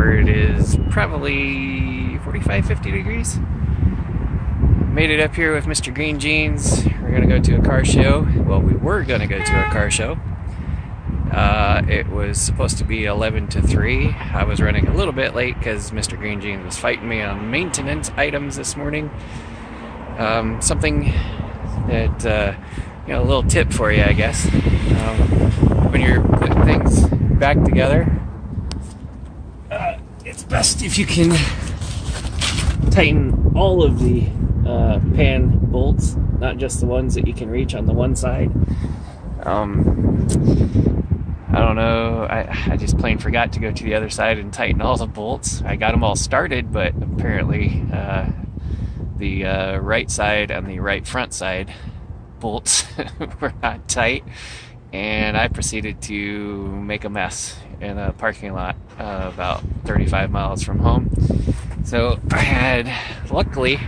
where it is probably 45-50 degrees. Made it up here with Mr. Green Jeans. We're gonna go to a car show. Well, we were gonna go to a car show. It was supposed to be 11 to 3. I was running a little bit late because Mr. Green Jeans was fighting me on maintenance items this morning. Something that, a little tip for you, I guess. When you're putting things back together, it's best if you can tighten all of the pan bolts, not just the ones that you can reach on the one side. I don't know, I just plain forgot to go to the other side and tighten all the bolts. I got them all started, but apparently the right side and the right front side bolts were not tight, and I proceeded to make a mess in a parking lot about 35 miles from home. So I had, luckily,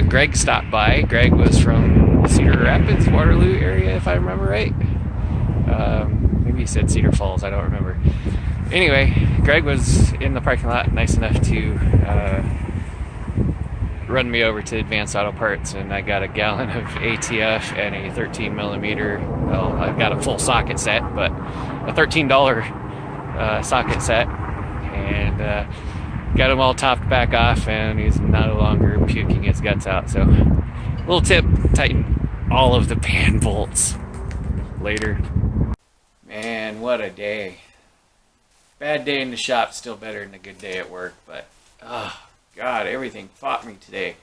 Greg stopped by. Greg was from Cedar Rapids, Waterloo area, if I remember right. Maybe he said Cedar Falls, I don't remember. Anyway, Greg was in the parking lot, nice enough to run me over to Advanced Auto Parts, and I got a gallon of ATF and a 13 millimeter, well, I've got a full socket set, but a $13 socket set, and got him all topped back off, and he's no longer puking his guts out. So, little tip, tighten all of the pan bolts. Later. Man, what a day. Bad day in the shop, still better than a good day at work, but oh God, everything fought me today.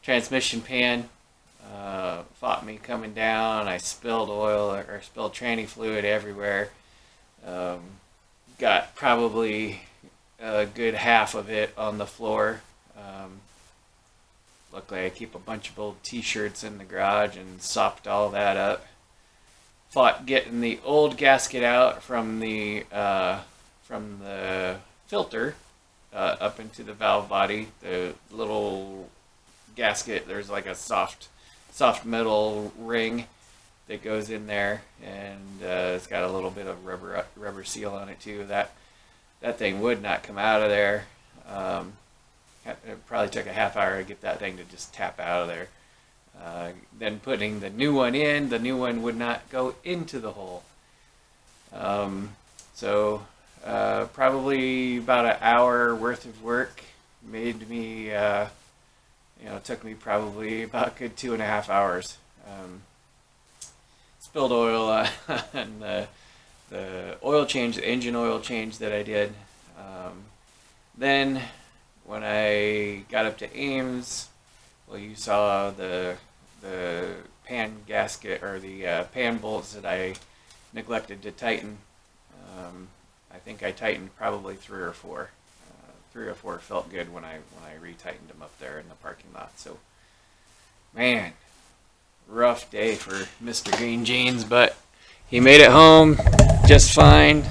Transmission pan fought me coming down. I spilled oil or spilled tranny fluid everywhere. Got probably a good half of it on the floor. Luckily I keep a bunch of old t-shirts in the garage and sopped all that up. Fought getting the old gasket out from the filter up into the valve body. The little gasket, there's like a soft metal ring that goes in there, and it's got a little bit of rubber seal on it too. That thing would not come out of there. It probably took a half hour to get that thing to just tap out of there. Then putting the new one in, the new one would not go into the hole. So probably about an hour worth of work made me, took me probably about a good 2.5 hours. Spilled oil on the oil change, the engine oil change that I did. Then when I got up to Ames, well, you saw the pan gasket, or the pan bolts that I neglected to tighten. I think I tightened probably 3 or 4. 3 or 4 felt good when I retightened them up there in the parking lot. So, man, rough day for Mr. Green Jeans, but he made it home just fine.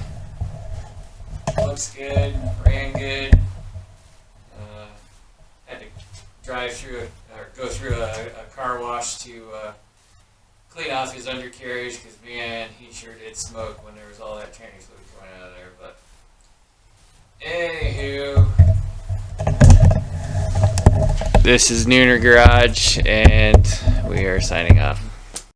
Looks good, ran good. Had to drive through or go through a car wash to clean off his undercarriage, because man, he sure did smoke when there was all that tranny fluid coming out of there. But anywho, this is Nooner Garage, and we are signing off.